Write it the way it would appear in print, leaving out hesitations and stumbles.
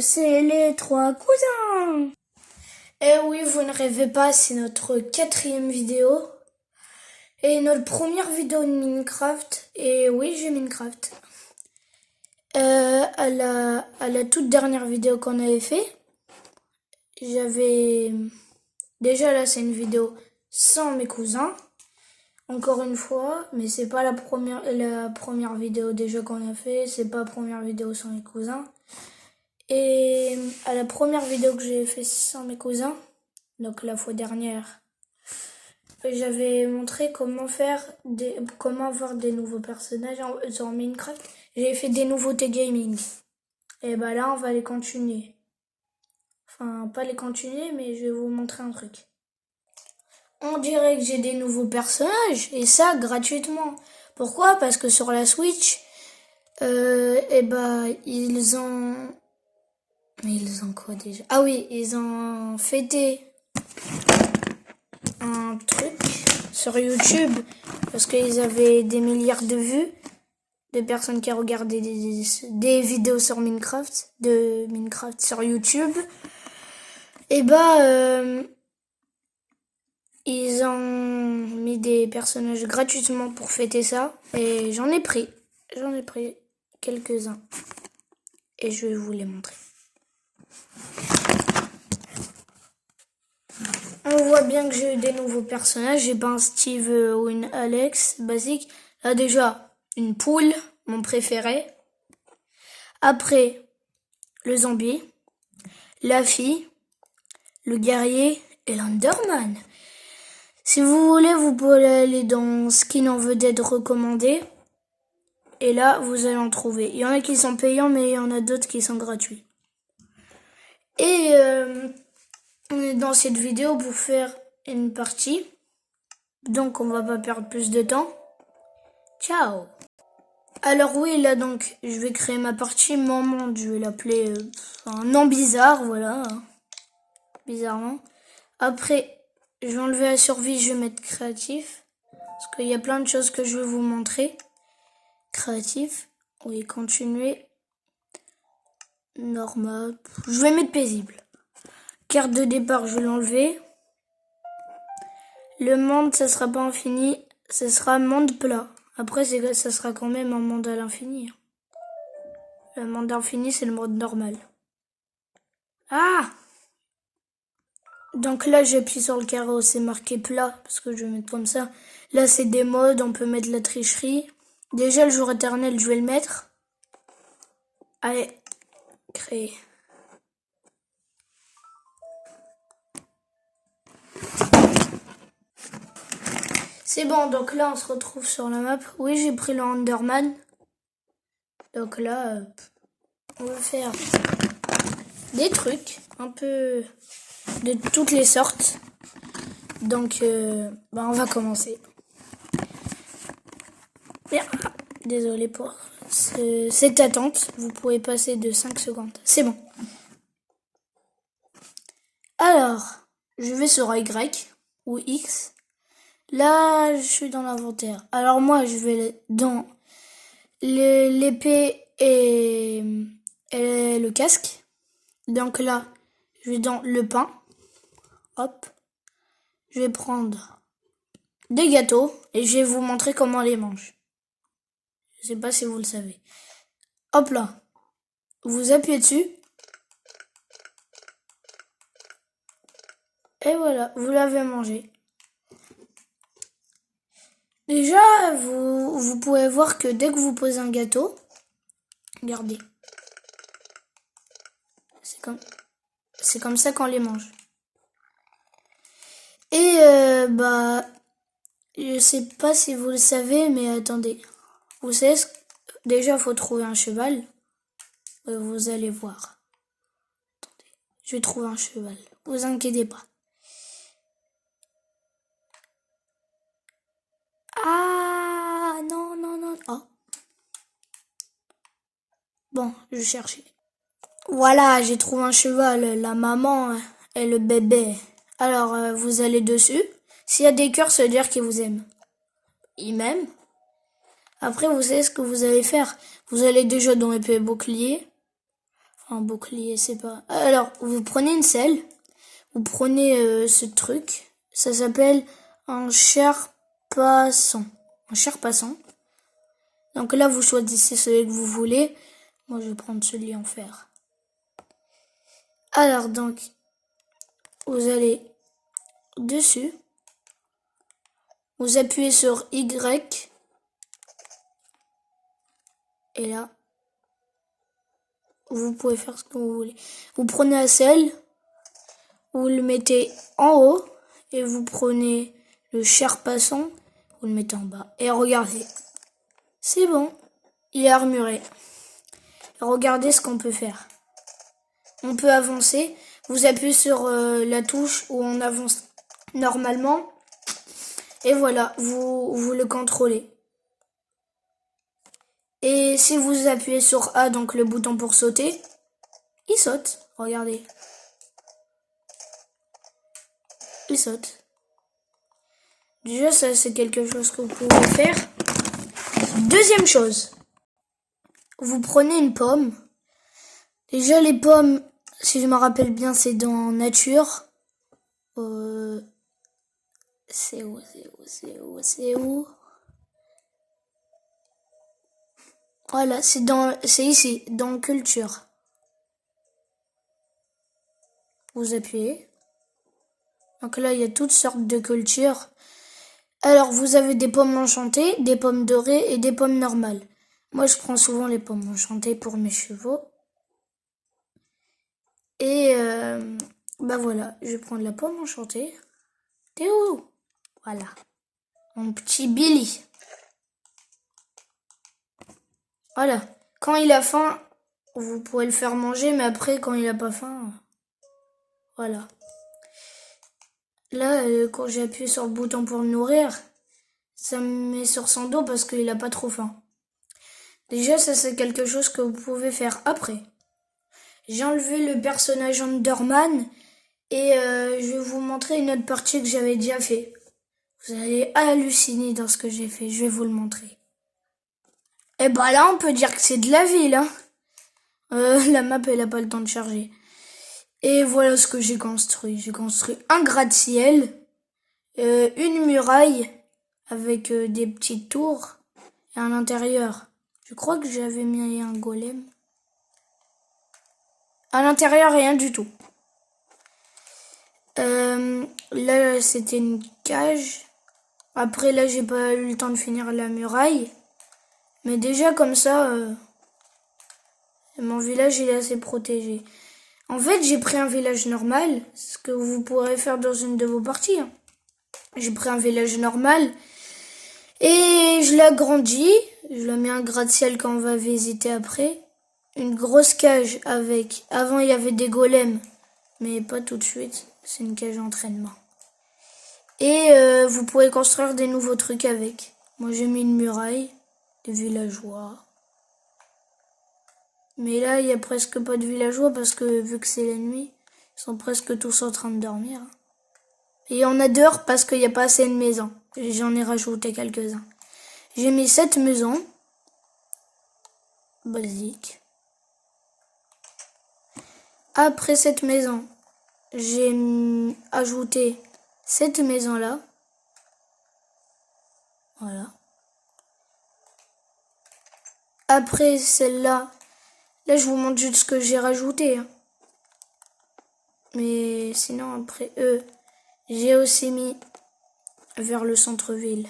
C'est les trois cousins. Eh oui, vous ne rêvez pas, c'est notre 4e vidéo. Et notre première vidéo de Minecraft. Et oui, j'ai Minecraft. À la toute dernière vidéo qu'on avait fait, j'avais... Déjà là, c'est une vidéo sans mes cousins. Encore une fois, mais c'est pas la première vidéo déjà qu'on a fait. C'est pas la première vidéo sans mes cousins. Et à la première vidéo que j'ai fait sans mes cousins, donc la fois dernière, j'avais montré comment avoir des nouveaux personnages sur Minecraft. J'ai fait des nouveautés gaming. Et bah là, on va les continuer. Enfin, pas les continuer, mais je vais vous montrer un truc. On dirait que j'ai des nouveaux personnages, et ça gratuitement. Pourquoi? Parce que sur la Switch, ils ont... Mais ils ont quoi déjà? Ah oui, ils ont fêté un truc sur YouTube parce qu'ils avaient des milliards de vues de personnes qui regardaient des vidéos sur Minecraft, de Minecraft sur YouTube. Et ils ont mis des personnages gratuitement pour fêter ça. Et j'en ai pris quelques-uns. Et je vais vous les montrer. On voit bien que j'ai eu des nouveaux personnages. J'ai pas un Steve ou une Alex basique. Là déjà, une poule, mon préféré. Après, le zombie, la fille, le guerrier et l'Enderman. Si vous voulez, vous pouvez aller dans Skin en vedette recommandé. Et là, vous allez en trouver. Il y en a qui sont payants, mais il y en a d'autres qui sont gratuits. Et on est dans cette vidéo pour faire une partie. Donc, on va pas perdre plus de temps. Ciao! Alors oui, là donc, je vais créer ma partie. Mon monde, je vais l'appeler un nom bizarre, voilà. Bizarrement. Après, je vais enlever la survie, je vais mettre créatif. Parce qu'il y a plein de choses que je vais vous montrer. Créatif. Oui, continuer. Normal. Je vais mettre paisible. Carte de départ, je vais l'enlever. Le monde, ça sera pas infini. Ce sera monde plat. Après, ça sera quand même un monde à l'infini. Le monde infini, c'est le mode normal. Ah! Donc là, j'appuie sur le carreau, c'est marqué plat, parce que je vais mettre comme ça. Là, c'est des modes, on peut mettre la tricherie. Déjà, le jour éternel, je vais le mettre. Allez, créer. C'est bon, donc là, on se retrouve sur la map. Oui, j'ai pris le Enderman. Donc là, on va faire des trucs, un peu de toutes les sortes. Donc, on va commencer. Bien. Désolé pour cette attente. Vous pouvez passer de 5 secondes. C'est bon. Alors, je vais sur Y ou X. Là, je suis dans l'inventaire. Alors moi, je vais dans l'épée et le casque. Donc là, je vais dans le pain. Hop. Je vais prendre des gâteaux et je vais vous montrer comment on les mange. Je sais pas si vous le savez. Hop là. Vous appuyez dessus. Et voilà, vous l'avez mangé. Déjà, vous pouvez voir que dès que vous posez un gâteau, regardez. C'est comme ça qu'on les mange. Et je sais pas si vous le savez, mais attendez. Vous savez, déjà, faut trouver un cheval. Vous allez voir. Attendez, je vais trouver un cheval. Vous inquiétez pas. Ah, non, non, non. Oh. Bon, je cherchais. Voilà, j'ai trouvé un cheval. La maman et le bébé. Alors, vous allez dessus. S'il y a des cœurs, ça veut dire qu'il vous aime. Il m'aime. Après, vous savez ce que vous allez faire. Vous allez déjà dans épée et bouclier. Enfin, bouclier, c'est pas... Alors, vous prenez une selle. Vous prenez ce truc. Ça s'appelle un Sherpassant. Un Sherpassant. Donc là, vous choisissez celui que vous voulez. Moi, je vais prendre celui en fer. Alors, donc, vous allez dessus. Vous appuyez sur Y. Et là, vous pouvez faire ce que vous voulez. Vous prenez la selle. Vous le mettez en haut. Et vous prenez le Sherpassant. Vous le mettez en bas. Et regardez. C'est bon. Il est armuré. Regardez ce qu'on peut faire. On peut avancer. Vous appuyez sur la touche où on avance normalement. Et voilà, vous le contrôlez. Et si vous appuyez sur A, donc le bouton pour sauter, il saute. Regardez. Il saute. Déjà, ça c'est quelque chose que vous pouvez faire. Deuxième chose. Vous prenez une pomme. Déjà, les pommes, si je me rappelle bien, c'est dans nature. C'est où? Voilà, c'est ici, dans culture. Vous appuyez. Donc là, il y a toutes sortes de cultures. Alors, vous avez des pommes enchantées, des pommes dorées et des pommes normales. Moi, je prends souvent les pommes enchantées pour mes chevaux. Et bah voilà, je vais prendre la pomme enchantée. T'es où? Voilà. Mon petit Billy. Voilà. Quand il a faim, vous pourrez le faire manger, mais après, quand il a pas faim, voilà. Là, quand j'ai appuyé sur le bouton pour le nourrir, ça me met sur son dos parce qu'il a pas trop faim. Déjà, ça c'est quelque chose que vous pouvez faire après. J'ai enlevé le personnage Enderman et je vais vous montrer une autre partie que j'avais déjà fait. Vous allez halluciner dans ce que j'ai fait, je vais vous le montrer. Et bah là, on peut dire que c'est de la ville, hein. La map, elle a pas le temps de charger. Et voilà ce que j'ai construit. J'ai construit un gratte-ciel, une muraille avec des petites tours et à l'intérieur. Je crois que j'avais mis un golem. À l'intérieur, rien du tout. Là, c'était une cage. Après, là, j'ai pas eu le temps de finir la muraille. Mais déjà, comme ça, mon village, il est assez protégé. En fait, j'ai pris un village normal, ce que vous pourrez faire dans une de vos parties. Hein. J'ai pris un village normal et je l'ai agrandi. Je lui ai mis un gratte-ciel quand on va visiter après. Une grosse cage avec... Avant, il y avait des golems, mais pas tout de suite. C'est une cage d'entraînement. Et vous pouvez construire des nouveaux trucs avec. Moi, j'ai mis une muraille, des villageois. Mais là, il y a presque pas de villageois parce que vu que c'est la nuit, ils sont presque tous en train de dormir. Et on a dehors parce qu'il n'y a pas assez de maisons. J'en ai rajouté quelques-uns. J'ai mis 7 maisons. Basique. Après cette maison, j'ai ajouté cette maison-là. Voilà. Après celle-là, là je vous montre juste ce que j'ai rajouté. Hein. Mais sinon après j'ai aussi mis vers le centre-ville.